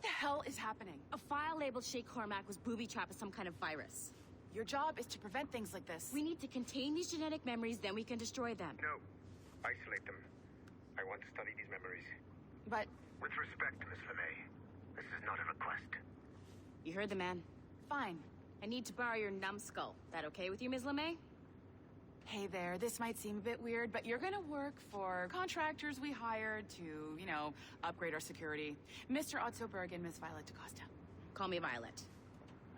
What the hell is happening? A file labeled Shay Cormac was booby-trapped with some kind of virus. Your job is to prevent things like this. We need to contain these genetic memories, then we can destroy them. No. Isolate them. I want to study these memories. But... With respect, Miss LeMay, this is not a request. You heard the man. Fine. I need to borrow your numbskull. That okay with you, Ms. LeMay? Hey there, this might seem a bit weird, but you're gonna work for contractors we hired to, you know, upgrade our security. Mr. Otto Berg and Ms. Violet DaCosta. Call me Violet.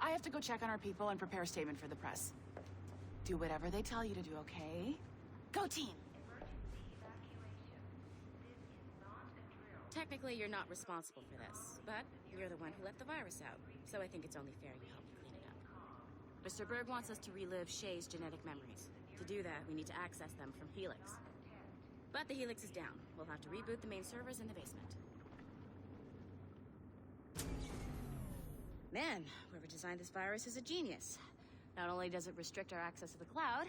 I have to go check on our people and prepare a statement for the press. Do whatever they tell you to do, okay? Go team! Technically, you're not responsible for this, but you're the one who let the virus out, so I think it's only fair you help me clean it up. Mr. Berg wants us to relive Shay's genetic memories. To do that, we need to access them from Helix. But the Helix is down. We'll have to reboot the main servers in the basement. Man, whoever designed this virus is a genius. Not only does it restrict our access to the cloud,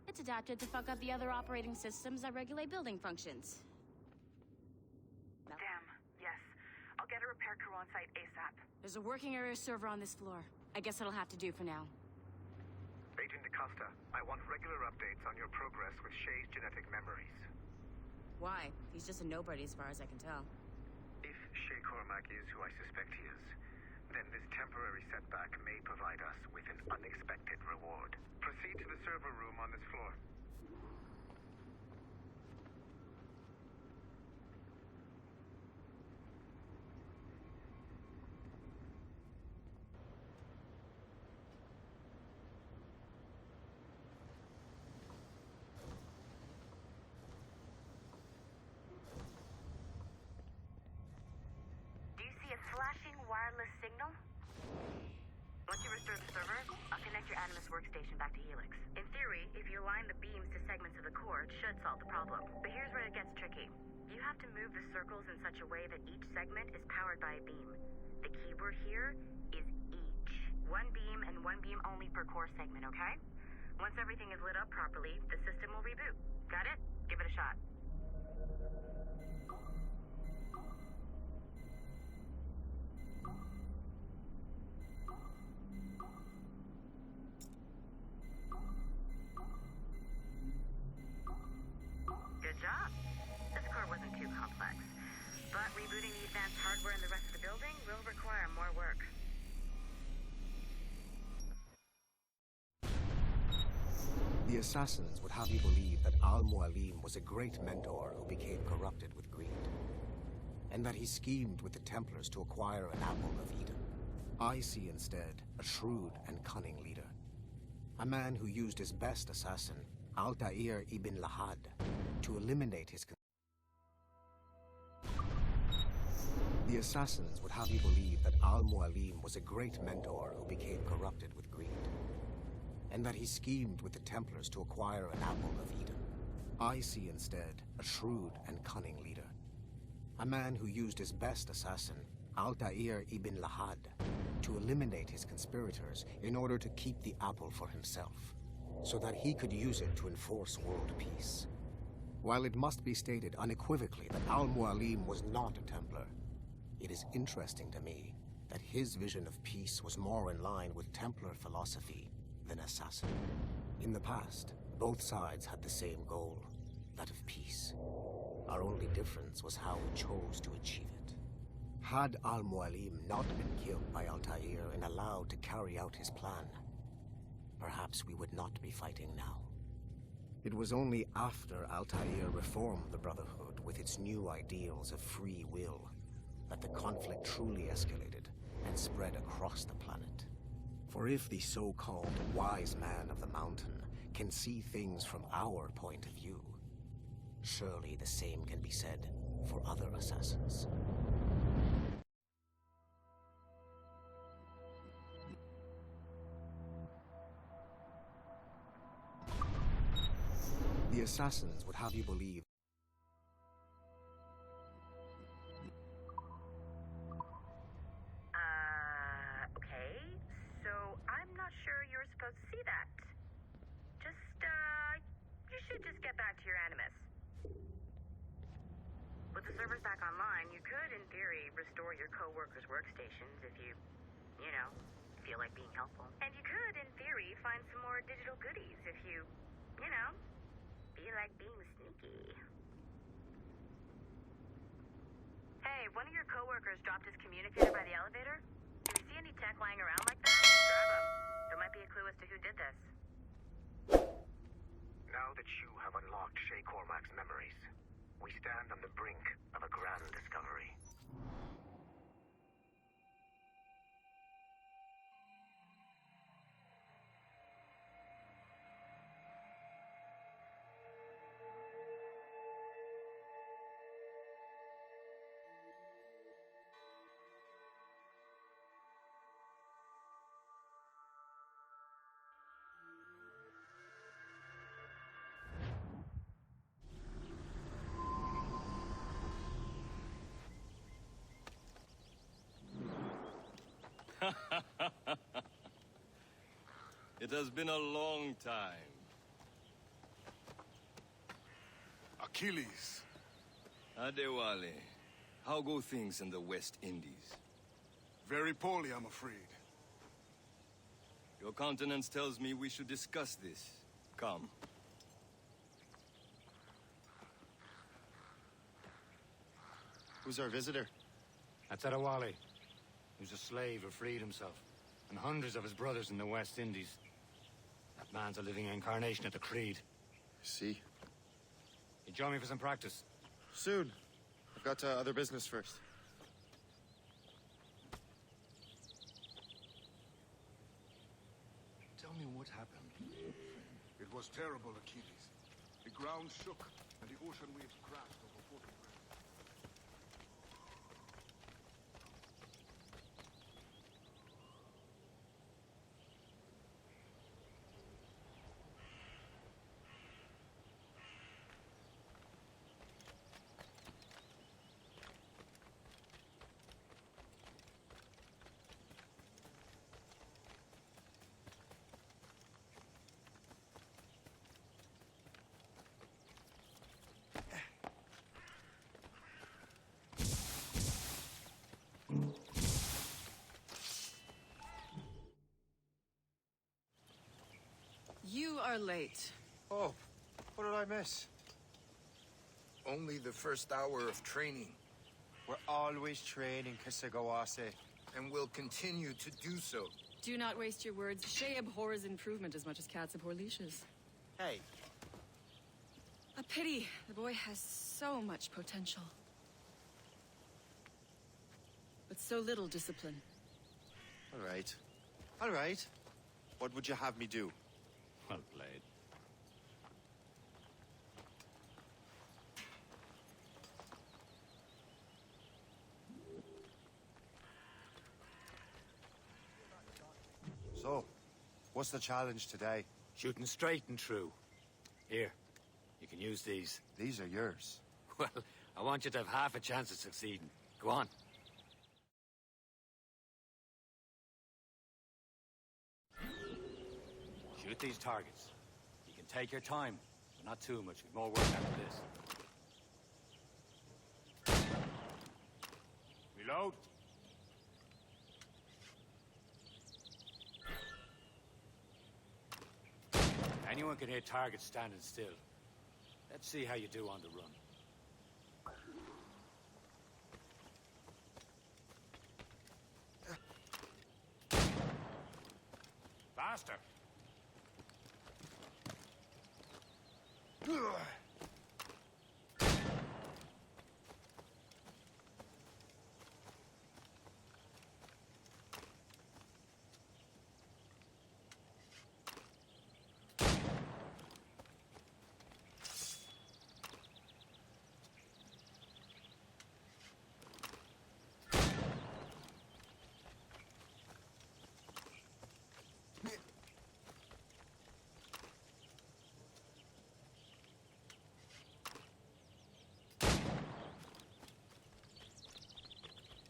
it's adapted to fuck up the other operating systems that regulate building functions. Damn, yes. I'll get a repair crew on site ASAP. There's a working area server on this floor. I guess it'll have to do for now. Agent DaCosta, I want regular updates on your progress with Shay's genetic memories. Why? He's just a nobody as far as I can tell. If Shay Cormac is who I suspect he is, then this temporary setback may provide us with an unexpected reward. Proceed to the server room on this floor. Flashing wireless signal? Once you restore the server, I'll connect your Animus workstation back to Helix. In theory, if you align the beams to segments of the core, it should solve the problem. But here's where it gets tricky. You have to move the circles in such a way that each segment is powered by a beam. The keyword here is each. One beam and one beam only per core segment, okay? Once everything is lit up properly, the system will reboot. Got it? Give it a shot. Good job. This core wasn't too complex. But rebooting the advanced hardware in the rest of the building will require more work. The assassins would have you believe that Al-Mualim was a great mentor who became corrupted with greed, and that he schemed with the Templars to acquire an apple of Eden. I see instead a shrewd and cunning leader, a man who used his best assassin, Altair ibn Lahad, to eliminate his... The assassins would have you believe that Al-Mualim was a great mentor who became corrupted with greed, and that he schemed with the Templars to acquire an apple of Eden. I see instead a shrewd and cunning leader, a man who used his best assassin, Altair ibn Lahad, to eliminate his conspirators in order to keep the apple for himself, so that he could use it to enforce world peace. While it must be stated unequivocally that Al-Mualim was not a Templar, it is interesting to me that his vision of peace was more in line with Templar philosophy than assassin. In the past, both sides had the same goal, that of peace. Our only difference was how we chose to achieve it. Had Al-Mualim not been killed by Altair and allowed to carry out his plan, perhaps we would not be fighting now. It was only after Altair reformed the Brotherhood with its new ideals of free will that the conflict truly escalated and spread across the planet. For if the so-called wise man of the mountain can see things from our point of view, surely the same can be said for other assassins. The assassins would have you believe Okay. So I'm not sure you were supposed to see that. You should just get back to your Animus. With the servers back online, you could, in theory, restore your co-workers' workstations if you know, feel like being helpful. And you could, in theory, find some more digital goodies if you know, feel like being sneaky. Hey, one of your co-workers dropped his communicator by the elevator. If you see any tech lying around like that, grab them. There might be a clue as to who did this. Now that you have unlocked Shay Cormac's memories, we stand on the brink of a grand discovery. It has been a long time. Achilles. Adewale, how go things in the West Indies? Very poorly, I'm afraid. Your countenance tells me we should discuss this. Come. Who's our visitor? That's Adewale, who's a slave who freed himself, and hundreds of his brothers in the West Indies. That man's a living incarnation of the Creed. See? You join me for some practice? Soon. I've got other business first. Tell me what happened. It was terrible, Achilles. The ground shook, and the ocean waves crashed over 40 bridges. You are late. Oh, what did I miss? Only the first hour of training. We're always training, Kasagawase, and we'll continue to do so. Do not waste your words. Shay abhors improvement as much as cats abhor leashes. Hey, A pity. The boy has so much potential. But so little discipline. All right. All right. What would you have me do? Well played. So, what's the challenge today? Shooting straight and true. Here, you can use these. These are yours. Well, I want you to have half a chance of succeeding. Go on. Shoot these targets. You can take your time, but not too much. We've more work after this. Reload. Anyone can hit targets standing still. Let's see how you do on the run. Faster!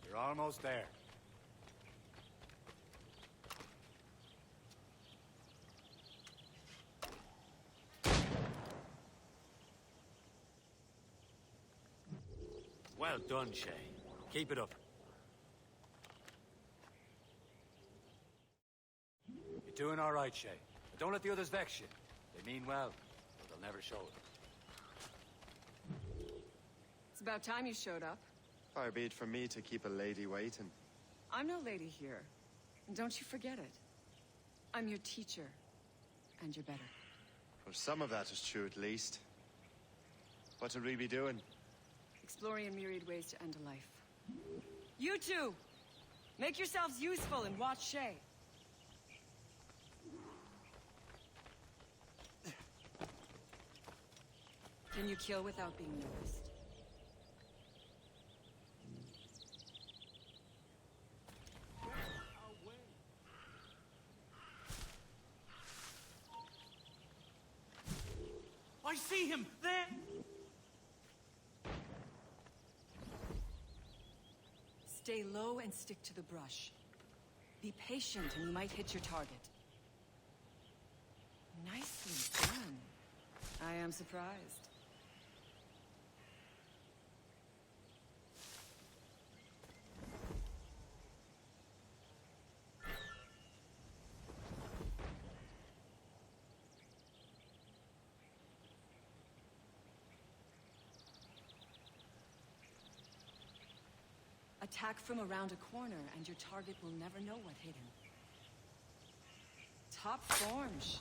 You're almost there. Well done, Shay. Keep it up. You're doing all right, Shay. But don't let the others vex you. They mean well, but they'll never show it. It's about time you showed up. Far be it from me to keep a lady waiting. I'm no lady here. And don't you forget it. I'm your teacher. And you're better. Well, some of that is true, at least. What will we be doing? Exploring a myriad ways to end a life. You two! Make yourselves useful and watch Shay. Can you kill without being noticed? I see him! There! Stay low and stick to the brush. Be patient and you might hit your target. Nicely done. I am surprised. Attack from around a corner, and your target will never know what hit him. Top form, Shay.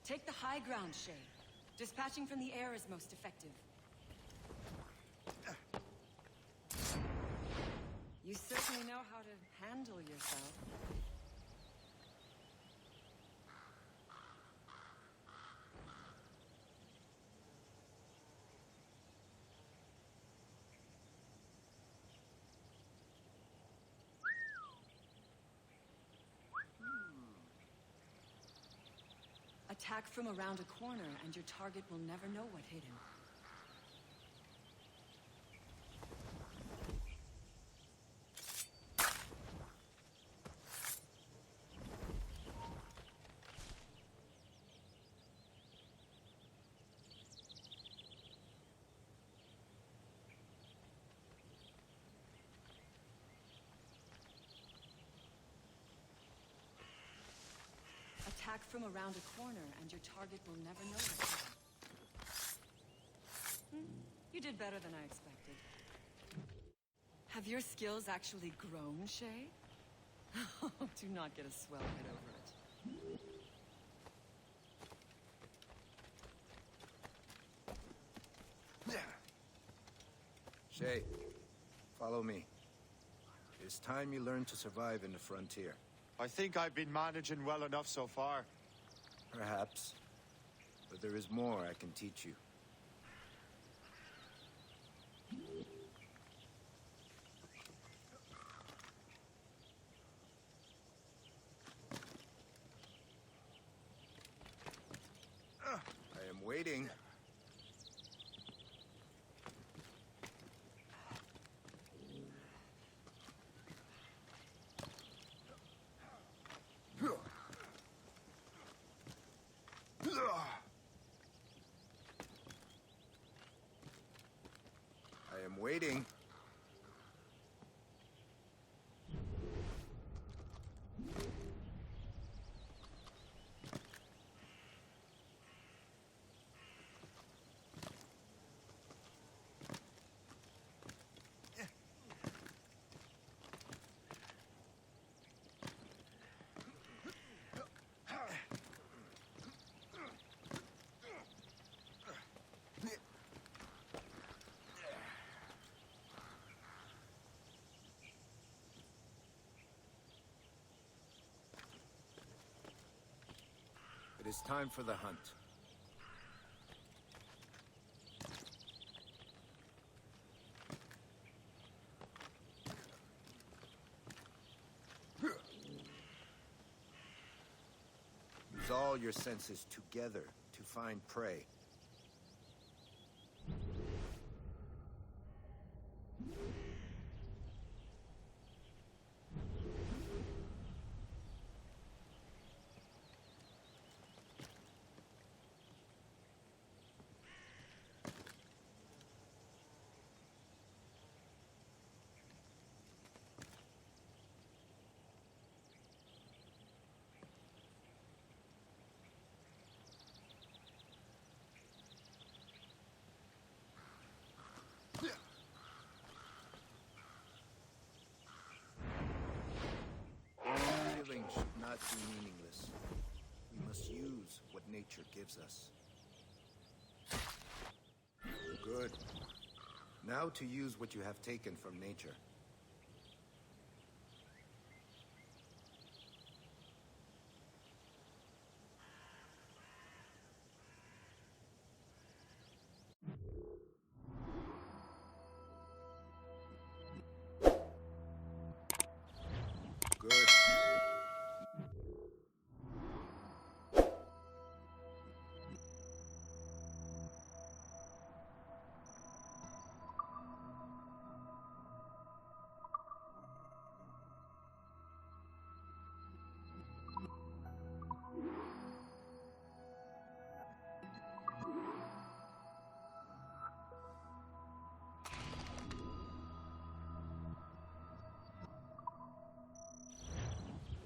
Take the high ground, Shay. Dispatching from the air is most effective. You certainly know how to handle yourself. Attack from around a corner, and your target will never know what hit him. Attack from around a corner, and your target will never know what hit him. You did better than I expected. Have your skills actually grown, Shay? Do not get a swell head over it. Shay, follow me. It's time you learn to survive in the frontier. I think I've been managing well enough so far. Perhaps. But there is more I can teach you. I am waiting. I am waiting. It is time for the hunt. use all your senses together to find prey. Living should not be meaningless. We must use what nature gives us. Good. Now to use what you have taken from nature. Good.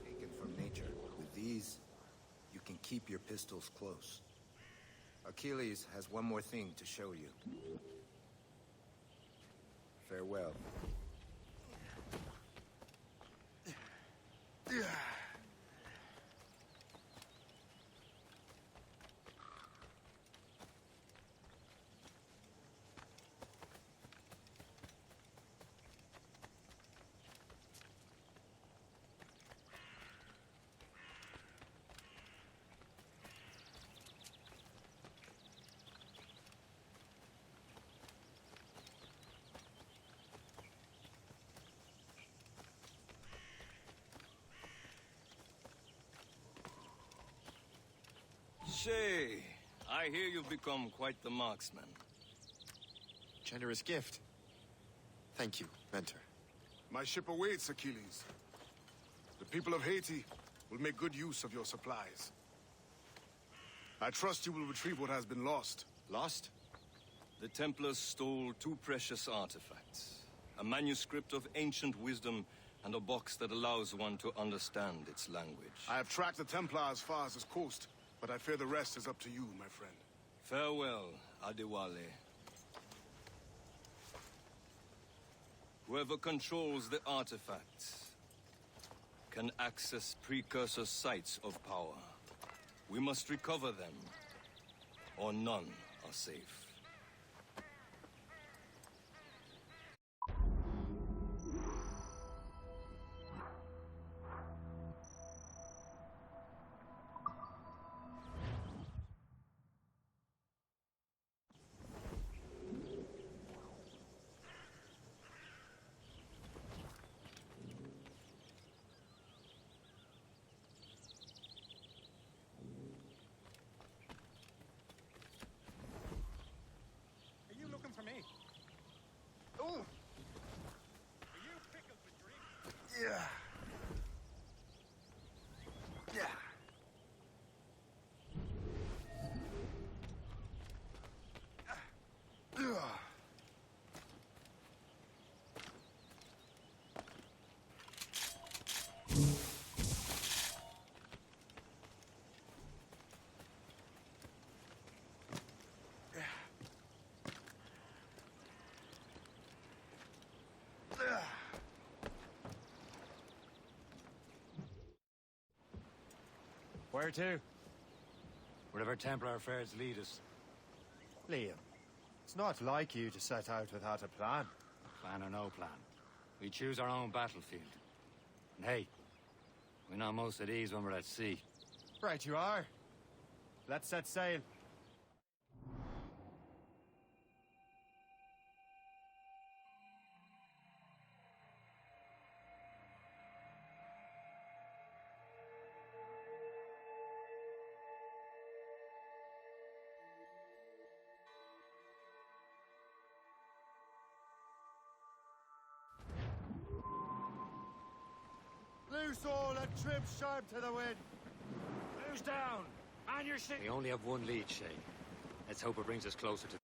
Taken from nature. With these, you can keep your pistols close. Achilles has one more thing to show you. Farewell. Shay, I hear you've become quite the marksman. Generous gift. Thank you, mentor. My ship awaits, Achilles. The people of Haiti will make good use of your supplies. I trust you will retrieve what has been lost. Lost? The Templars stole two precious artifacts. A manuscript of ancient wisdom and a box that allows one to understand its language. I have tracked the Templar as far as this coast, but I fear the rest is up to you, my friend. Farewell, Adewale. Whoever controls the artifacts can access precursor sites of power. We must recover them, or none are safe. Are you looking for me? Oh! Are you pickled with drink? Yeah. Yeah. Where to? Wherever Templar affairs lead us. Liam, it's not like you to set out without a plan. Plan or no plan. We choose our own battlefield. And hey, we're not most at ease when we're at sea. Right you are. Let's set sail. loose all and trim sharp to the wind. Who's down? Man your shit. We only have one lead, Shay. Let's hope it brings us closer to